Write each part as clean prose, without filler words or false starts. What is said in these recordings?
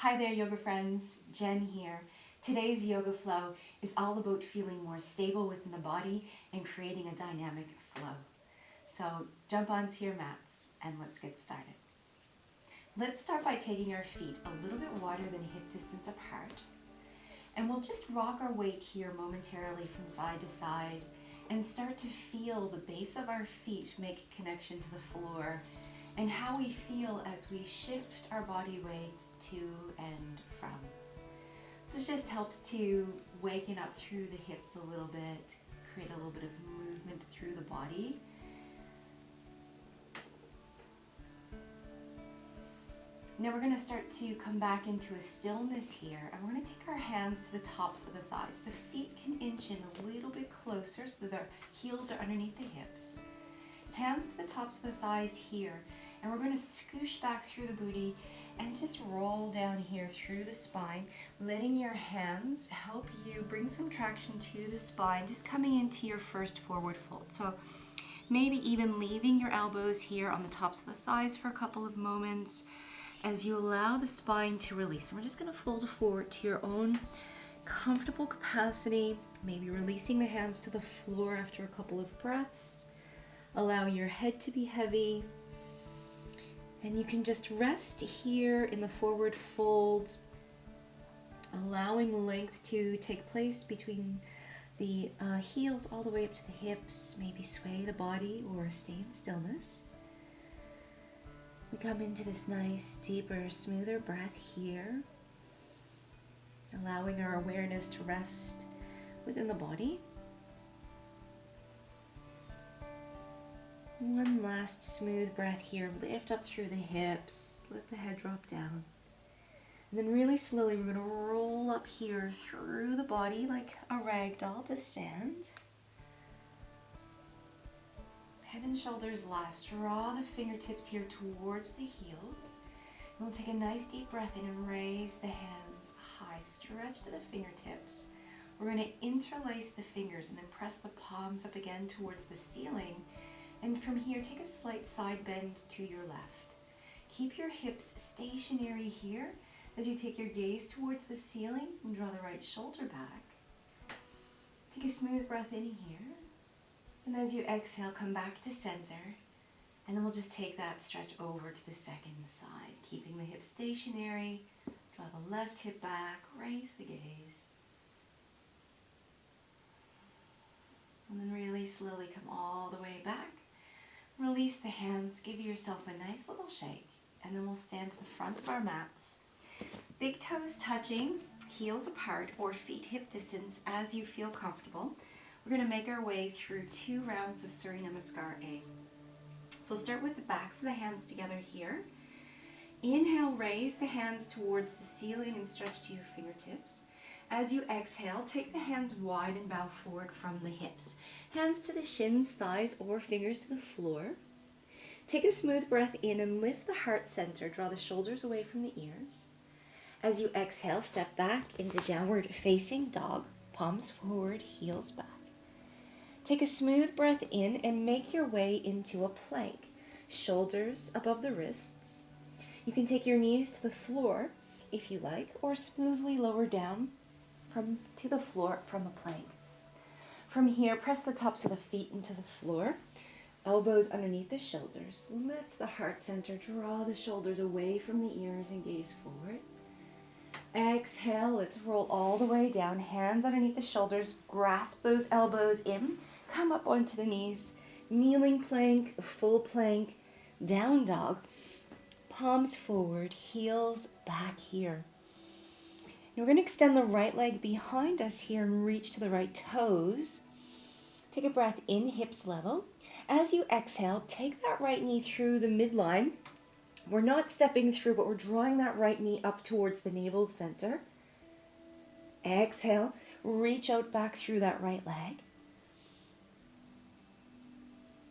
Hi there, yoga friends. Jen here. Today's yoga flow is all about feeling more stable within the body and creating a dynamic flow. So jump onto your mats and let's get started. Let's start by taking our feet a little bit wider than hip distance apart. And we'll just rock our weight here momentarily from side to side and start to feel the base of our feet make connection to the floor and how we feel as we shift our body weight to and from. This just helps to waken up through the hips a little bit, create a little bit of movement through the body. Now we're going to start to come back into a stillness here, and we're going to take our hands to the tops of the thighs. The feet can inch in a little bit closer so that their heels are underneath the hips. Hands to the tops of the thighs here, and we're going to scoosh back through the booty and just roll down here through the spine, letting your hands help you bring some traction to the spine, just coming into your first forward fold. So maybe even leaving your elbows here on the tops of the thighs for a couple of moments as you allow the spine to release. And we're just going to fold forward to your own comfortable capacity, maybe releasing the hands to the floor after a couple of breaths. Allow your head to be heavy, and you can just rest here in the forward fold, allowing length to take place between the heels all the way up to the hips. Maybe sway the body or stay in stillness. We come into this nice, deeper, smoother breath here, allowing our awareness to rest within the body. One last smooth breath here. Lift up through the hips. Let the head drop down. And then really slowly we're going to roll up here through the body like a rag doll to stand. Head and shoulders last. Draw the fingertips here towards the heels. And we'll take a nice deep breath in and raise the hands high. Stretch to the fingertips. We're going to interlace the fingers and then press the palms up again towards the ceiling. And from here, take a slight side bend to your left. Keep your hips stationary here as you take your gaze towards the ceiling and draw the right shoulder back. Take a smooth breath in here. And as you exhale, come back to center. And then we'll just take that stretch over to the second side, keeping the hips stationary. Draw the left hip back, raise the gaze. And then really slowly come all the way back. Release the hands, give yourself a nice little shake, and then we'll stand to the front of our mats. Big toes touching, heels apart, or feet hip distance as you feel comfortable. We're going to make our way through 2 rounds of Surya Namaskar A. So we'll start with the backs of the hands together here. Inhale, raise the hands towards the ceiling and stretch to your fingertips. As you exhale, take the hands wide and bow forward from the hips. Hands to the shins, thighs, or fingers to the floor. Take a smooth breath in and lift the heart center. Draw the shoulders away from the ears. As you exhale, step back into downward facing dog. Palms forward, heels back. Take a smooth breath in and make your way into a plank. Shoulders above the wrists. You can take your knees to the floor if you like, or smoothly lower down to the floor from a plank. From here, press the tops of the feet into the floor, elbows underneath the shoulders. Lift the heart center, draw the shoulders away from the ears and gaze forward. Exhale, let's roll all the way down, hands underneath the shoulders, grasp those elbows in, come up onto the knees, kneeling plank, full plank, down dog, palms forward, heels back here. We're going to extend the right leg behind us here and reach to the right toes. Take a breath in, hips level. As you exhale, take that right knee through the midline. We're not stepping through, but we're drawing that right knee up towards the navel center. Exhale, reach out back through that right leg.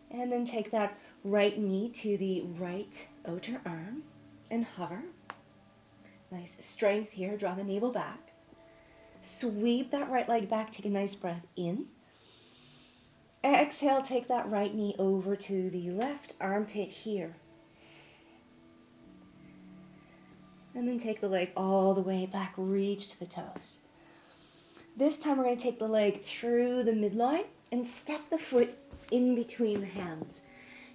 And then take that right knee to the right outer arm and hover. Nice strength here. Draw the navel back. Sweep that right leg back. Take a nice breath in. Exhale, take that right knee over to the left armpit here. And then take the leg all the way back, reach to the toes. This time we're going to take the leg through the midline and step the foot in between the hands.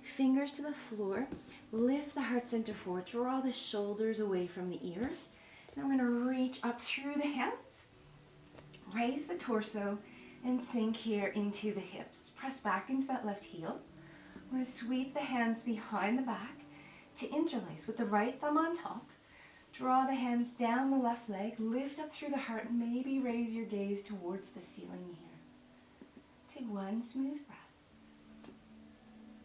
Fingers to the floor, lift the heart center forward, draw the shoulders away from the ears. Now we're going to reach up through the hands, raise the torso, and sink here into the hips. Press back into that left heel. We're going to sweep the hands behind the back to interlace with the right thumb on top. Draw the hands down the left leg, lift up through the heart, and maybe raise your gaze towards the ceiling here. Take one smooth breath.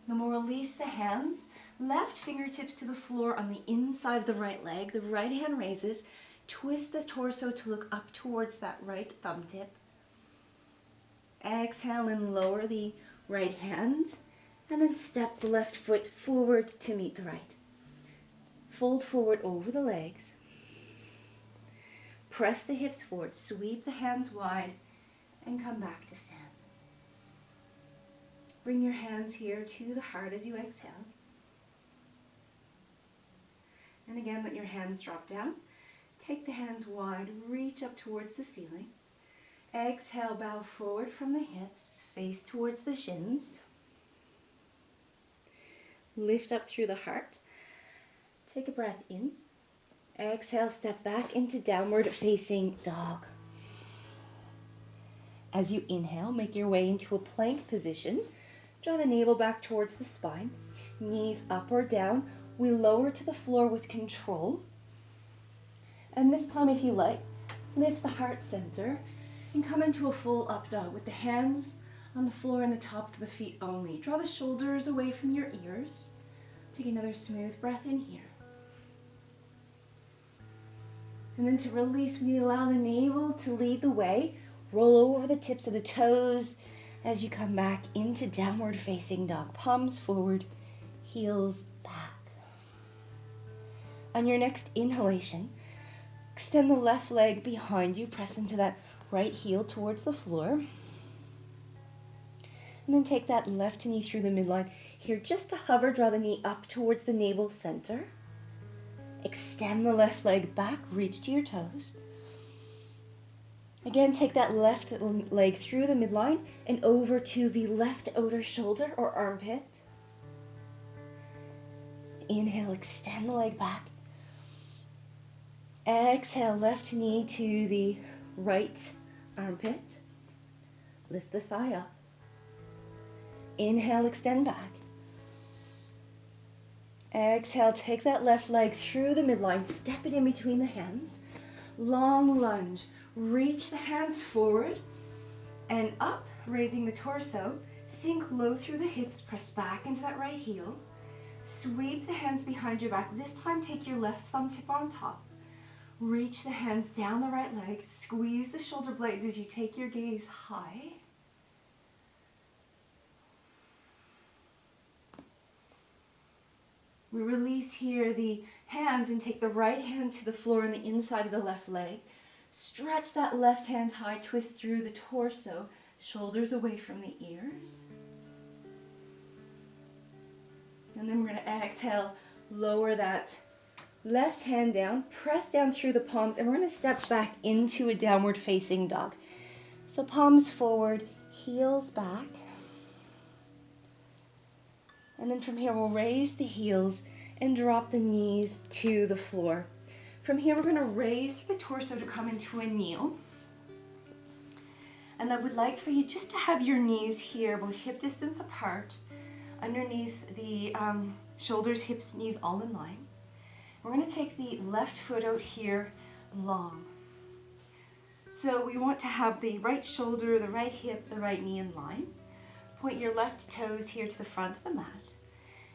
Then we'll release the hands, left fingertips to the floor on the inside of the right leg. The right hand raises, twist the torso to look up towards that right thumb tip. Exhale and lower the right hand, and then step the left foot forward to meet the right. Fold forward over the legs. Press the hips forward, sweep the hands wide, and come back to stand. Bring your hands here to the heart as you exhale. And again, let your hands drop down. Take the hands wide, reach up towards the ceiling. Exhale, bow forward from the hips, face towards the shins. Lift up through the heart. Take a breath in. Exhale, step back into downward facing dog. As you inhale, make your way into a plank position. Draw the navel back towards the spine. Knees up or down. We lower to the floor with control. And this time, if you like, lift the heart center and come into a full up dog with the hands on the floor and the tops of the feet only. Draw the shoulders away from your ears. Take another smooth breath in here. And then to release, we allow the navel to lead the way. Roll over the tips of the toes as you come back into downward facing dog. Palms forward, heels back. On your next inhalation, extend the left leg behind you. Press into that right heel towards the floor. And then take that left knee through the midline. Here, just to hover, draw the knee up towards the navel center. Extend the left leg back, reach to your toes. Again, take that left leg through the midline and over to the left outer shoulder or armpit. Inhale, extend the leg back. Exhale, left knee to the right armpit. Lift the thigh up. Inhale, extend back. Exhale, take that left leg through the midline, step it in between the hands. Long lunge, reach the hands forward and up, raising the torso. Sink low through the hips, press back into that right heel. Sweep the hands behind your back. This time, take your left thumb tip on top. Reach the hands down the right leg. Squeeze the shoulder blades as you take your gaze high. We release here the hands and take the right hand to the floor on the inside of the left leg. Stretch that left hand high, twist through the torso, shoulders away from the ears. And then we're going to exhale, lower that left hand down, press down through the palms, and we're going to step back into a downward facing dog. So palms forward, heels back. And then from here, we'll raise the heels and drop the knees to the floor. From here, we're going to raise the torso to come into a kneel. And I would like for you just to have your knees here, about hip distance apart, underneath the shoulders, hips, knees all in line. We're going to take the left foot out here long. So we want to have the right shoulder, the right hip, the right knee in line. Point your left toes here to the front of the mat.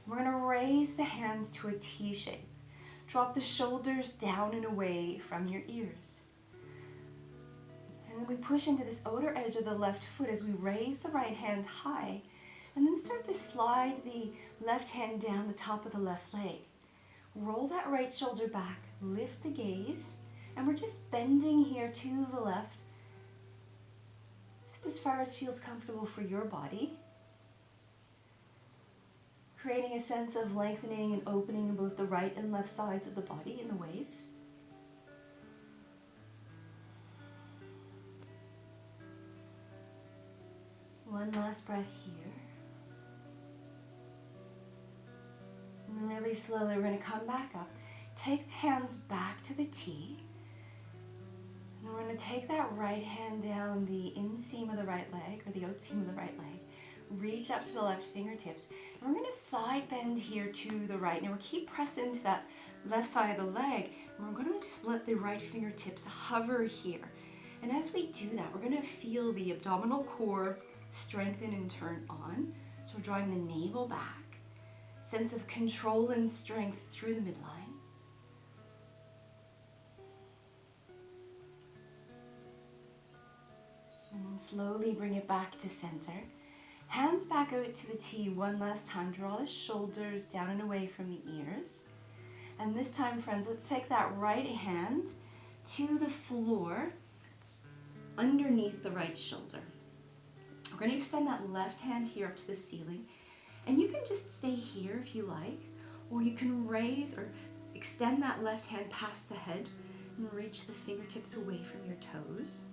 We're going to raise the hands to a T shape. Drop the shoulders down and away from your ears. And then we push into this outer edge of the left foot as we raise the right hand high, and then start to slide the left hand down the top of the left leg. Roll that right shoulder back, lift the gaze, and we're just bending here to the left, just as far as feels comfortable for your body. Creating a sense of lengthening and opening in both the right and left sides of the body in the waist. last breath here. And then really slowly we're going to come back up. Take the hands back to the T. And then we're going to take that right hand down the inseam of the right leg, or the outseam of the right leg. Reach up to the left fingertips. And we're going to side bend here to the right. Now we'll keep pressing into that left side of the leg. And we're going to just let the right fingertips hover here. And as we do that, we're going to feel the abdominal core strengthen and turn on. So we're drawing the navel back. Sense of control and strength through the midline. And then slowly bring it back to center. Hands back out to the T one last time. Draw the shoulders down and away from the ears. And this time, friends, let's take that right hand to the floor underneath the right shoulder. We're going to extend that left hand here up to the ceiling. And you can just stay here if you like, or you can raise or extend that left hand past the head and reach the fingertips away from your toes.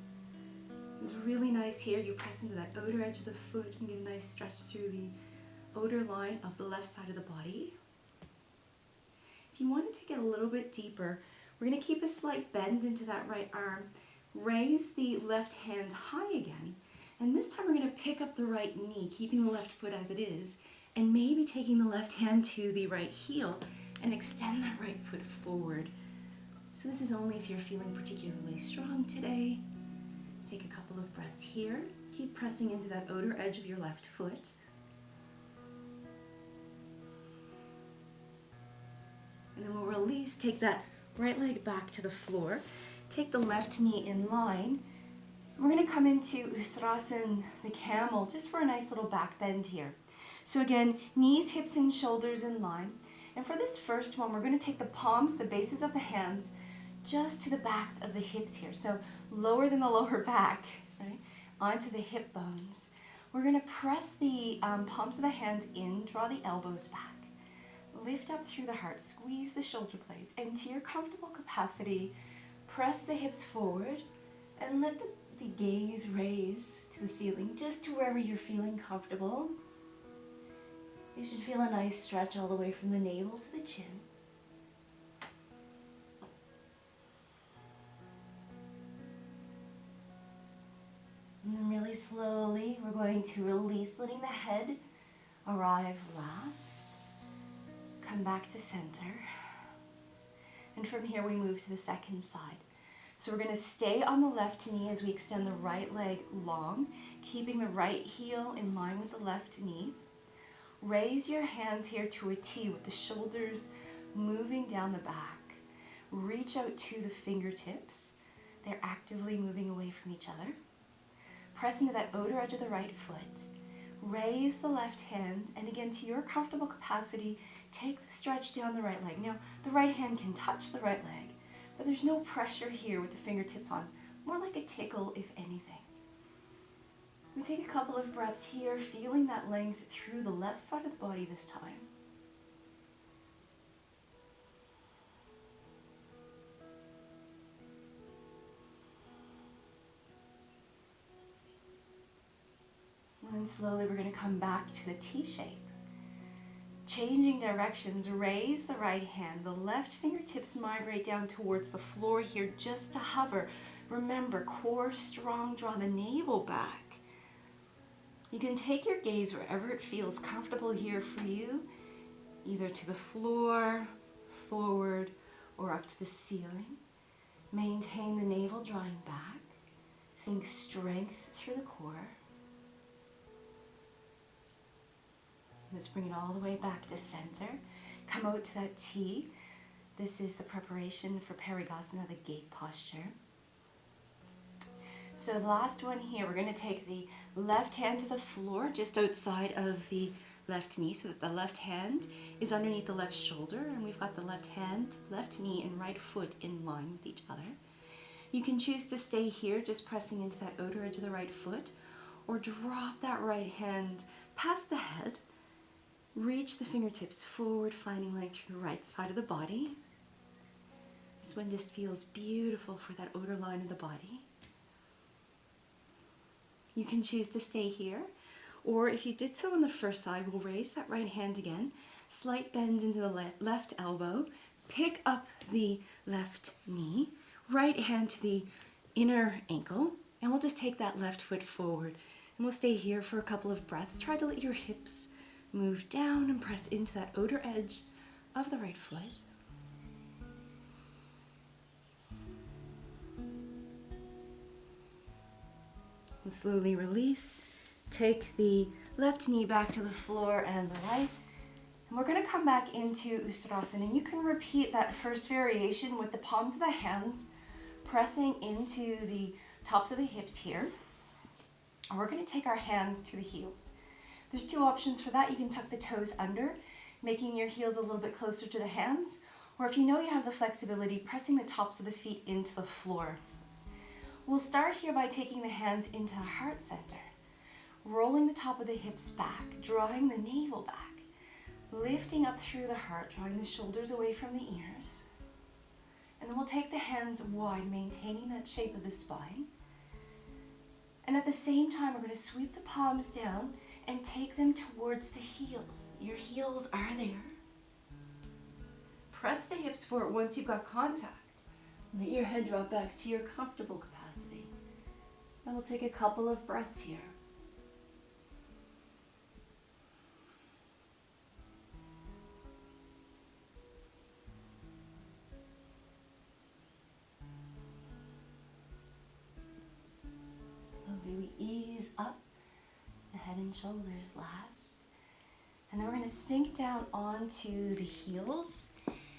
It's really nice here. You press into that outer edge of the foot and get a nice stretch through the outer line of the left side of the body. If you wanted to get a little bit deeper, we're going to keep a slight bend into that right arm. Raise the left hand high again. And this time we're going to pick up the right knee, keeping the left foot as it is, and maybe taking the left hand to the right heel and extend that right foot forward. So this is only if you're feeling particularly strong today. Take a couple of breaths here. Keep pressing into that outer edge of your left foot. And then we'll release, take that right leg back to the floor. Take the left knee in line. We're going to come into Ustrasana, the camel, just for a nice little back bend here. So again, knees, hips, and shoulders in line. And for this first one, we're going to take the palms, the bases of the hands, just to the backs of the hips here. So lower than the lower back, right, onto the hip bones. We're going to press the palms of the hands in, draw the elbows back. Lift up through the heart, squeeze the shoulder blades, and to your comfortable capacity, press the hips forward and let the gaze raise to the ceiling, just to wherever you're feeling comfortable. You should feel a nice stretch all the way from the navel to the chin. And then really slowly, we're going to release, letting the head arrive last. Come back to center. And from here, we move to the second side. So we're going to stay on the left knee as we extend the right leg long, keeping the right heel in line with the left knee. Raise your hands here to a T with the shoulders moving down the back. Reach out to the fingertips. They're actively moving away from each other. Press into that outer edge of the right foot. Raise the left hand, and again, to your comfortable capacity, take the stretch down the right leg. Now, the right hand can touch the right leg, but there's no pressure here with the fingertips on. More like a tickle, if anything. We take a couple of breaths here, feeling that length through the left side of the body this time. And then slowly we're going to come back to the T shape. Changing directions, raise the right hand. The left fingertips migrate down towards the floor here just to hover. Remember, core strong, draw the navel back. You can take your gaze wherever it feels comfortable here for you, either to the floor, forward, or up to the ceiling. Maintain the navel drawing back. Think strength through the core. Let's bring it all the way back to center. Come out to that T. This is the preparation for Parigasana, the gate posture. So the last one here, we're going to take the left hand to the floor just outside of the left knee, so that the left hand is underneath the left shoulder, and we've got the left hand, left knee, and right foot in line with each other. You can choose to stay here, just pressing into that outer edge of the right foot, or drop that right hand past the head. Reach the fingertips forward, finding length through the right side of the body. This one just feels beautiful for that outer line of the body. You can choose to stay here, Or if you did so on the first side, we'll raise that right hand again, slight bend into the left elbow, pick up the left knee, right hand to the inner ankle, and we'll just take that left foot forward. And we'll stay here for a couple of breaths. Try to let your hips move down and press into that outer edge of the right foot. And slowly release. Take the left knee back to the floor and the right. And we're going to come back into Uttanasana. And you can repeat that first variation with the palms of the hands pressing into the tops of the hips here. And we're going to take our hands to the heels. There's two options for that. You can tuck the toes under, making your heels a little bit closer to the hands. Or if you know you have the flexibility, pressing the tops of the feet into the floor. We'll start here by taking the hands into the heart center, rolling the top of the hips back, drawing the navel back, lifting up through the heart, drawing the shoulders away from the ears. And then we'll take the hands wide, maintaining that shape of the spine. And at the same time, we're going to sweep the palms down and take them towards the heels. Your heels are there. Press the hips forward once you've got contact. Let your head drop back to your comfortable capacity. And we'll take a couple of breaths here. Slowly we ease up the head and shoulders last. And then we're going to sink down onto the heels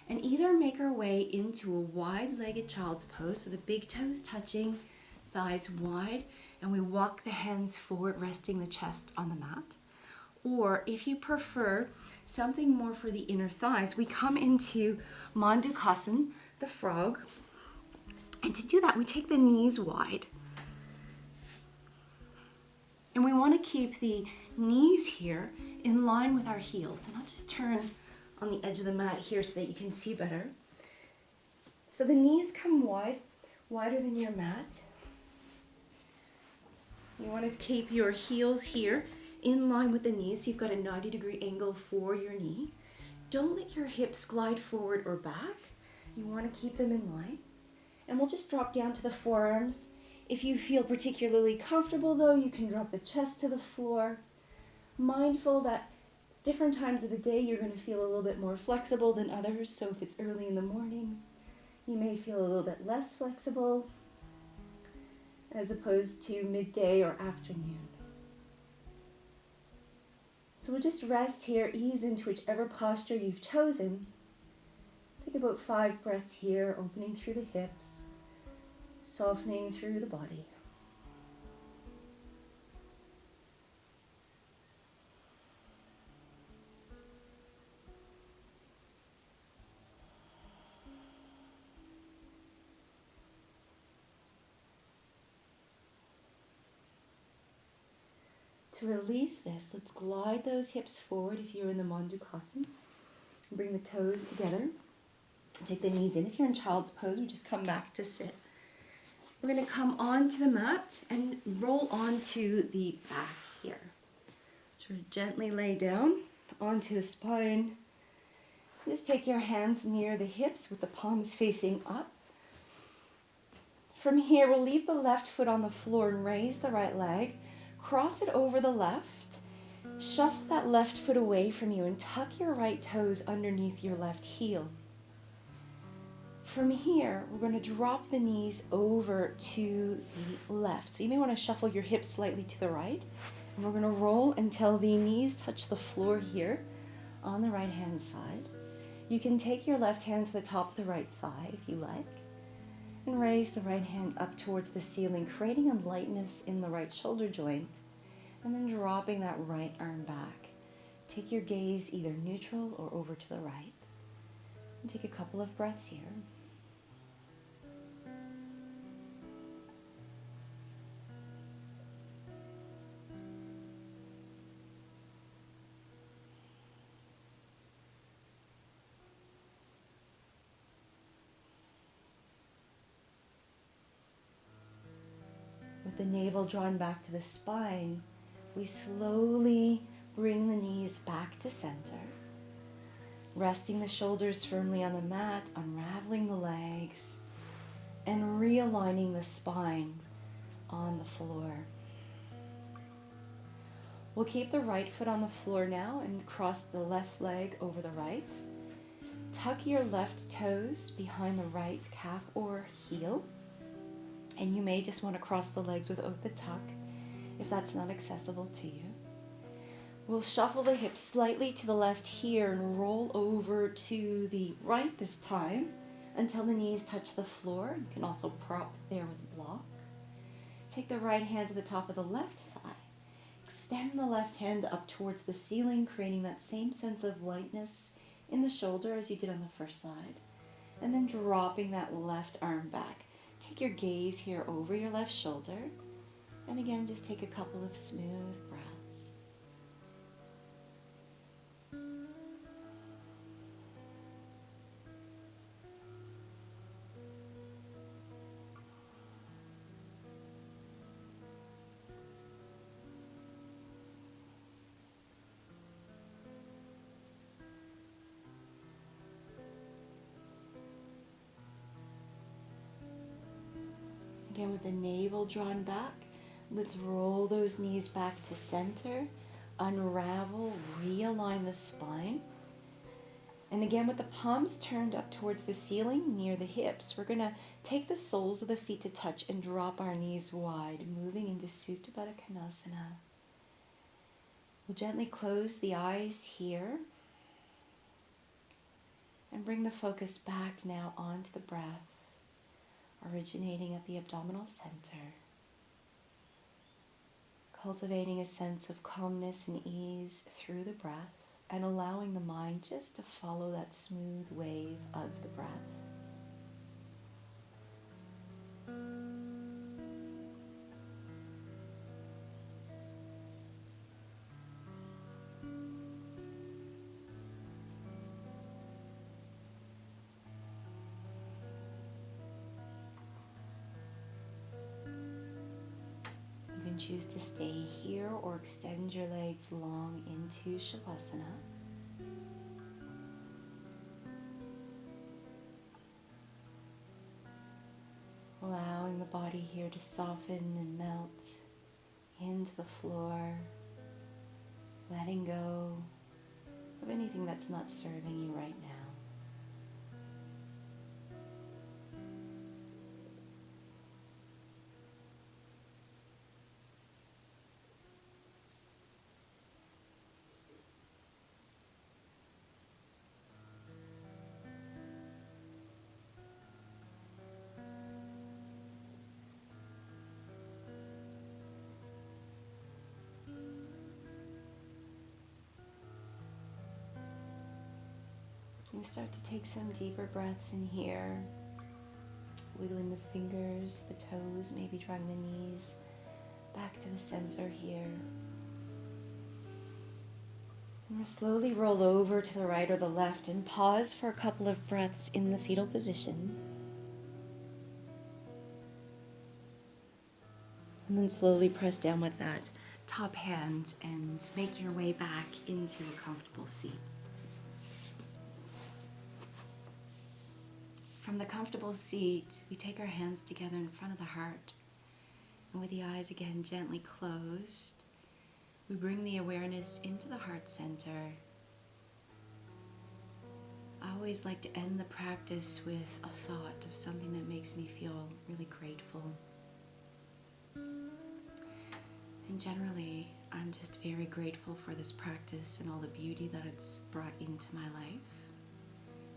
and either make our way into a wide-legged child's pose, so the big toes touching, thighs wide, and we walk the hands forward, resting the chest on the mat. Or if you prefer something more for the inner thighs, we come into Mandukasana, the frog. And to do that, we take the knees wide. And we want to keep the knees here in line with our heels. And I'll just turn on the edge of the mat here so that you can see better. So the knees come wide, wider than your mat. You want to keep your heels here in line with the knees, so you've got a 90-degree angle for your knee. Don't let your hips glide forward or back. You want to keep them in line. And we'll just drop down to the forearms. If you feel particularly comfortable though, you can drop the chest to the floor. Mindful that different times of the day you're going to feel a little bit more flexible than others. So if it's early in the morning, you may feel a little bit less flexible as opposed to midday or afternoon. So we'll just rest here, ease into whichever posture you've chosen. Take about 5 breaths here, opening through the hips, softening through the body. To release this, let's glide those hips forward if you're in the Mandukasana. Bring the toes together. Take the knees in. If you're in child's pose, we just come back to sit. We're going to come onto the mat and roll onto the back here. Sort of gently lay down onto the spine. Just take your hands near the hips with the palms facing up. From here, we'll leave the left foot on the floor and raise the right leg. Cross it over the left. Shuffle that left foot away from you and tuck your right toes underneath your left heel. From here, we're going to drop the knees over to the left. So you may want to shuffle your hips slightly to the right. And we're going to roll until the knees touch the floor here on the right hand side. You can take your left hand to the top of the right thigh if you like. And raise the right hand up towards the ceiling, creating a lightness in the right shoulder joint. And then dropping that right arm back. Take your gaze either neutral or over to the right. And take a couple of breaths here. With the navel drawn back to the spine, We slowly bring the knees back to center, resting the shoulders firmly on the mat, unraveling the legs, and realigning the spine on the floor. We'll keep the right foot on the floor now and cross the left leg over the right. Tuck your left toes behind the right calf or heel. And you may just want to cross the legs without the tuck if that's not accessible to you. We'll shuffle the hips slightly to the left here and roll over to the right this time until the knees touch the floor. You can also prop there with a block. Take the right hand to the top of the left thigh. Extend the left hand up towards the ceiling, creating that same sense of lightness in the shoulder as you did on the first side. And then dropping that left arm back. Take your gaze here over your left shoulder. And again, just take a couple of smooth breaths. Again, with the navel drawn back, let's roll those knees back to center, unravel, realign the spine. And again, with the palms turned up towards the ceiling near the hips, we're going to take the soles of the feet to touch and drop our knees wide, moving into Supta Baddha Konasana. We'll gently close the eyes here and bring the focus back now onto the breath, originating at the abdominal center, cultivating a sense of calmness and ease through the breath and allowing the mind just to follow that smooth wave of the breath. Choose to stay here or extend your legs long into Shavasana. Allowing the body here to soften and melt into the floor, letting go of anything that's not serving you right now. We start to take some deeper breaths in here, wiggling the fingers, the toes, maybe drawing the knees back to the center here. And we'll slowly roll over to the right or the left and pause for a couple of breaths in the fetal position. And then slowly press down with that top hand and make your way back into a comfortable seat. From the comfortable seat, we take our hands together in front of the heart, and with the eyes again gently closed, we bring the awareness into the heart center. I always like to end the practice with a thought of something that makes me feel really grateful. And generally, I'm just very grateful for this practice and all the beauty that it's brought into my life,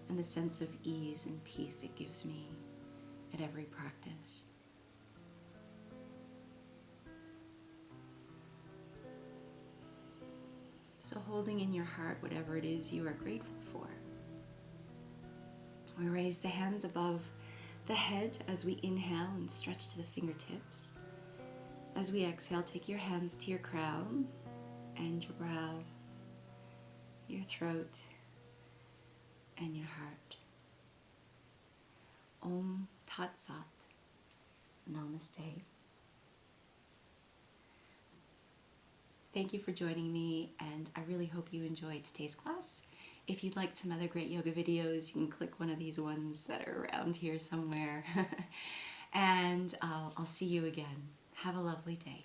and the sense of ease and peace it gives me at every practice. So holding in your heart whatever it is you are grateful for. We raise the hands above the head as we inhale and stretch to the fingertips. As we exhale, take your hands to your crown and your brow, your throat, and your heart. Om Tat Sat. Namaste. Thank you for joining me, and I really hope you enjoyed today's class. If you'd like some other great yoga videos, you can click one of these ones that are around here somewhere. And I'll see you again. Have a lovely day.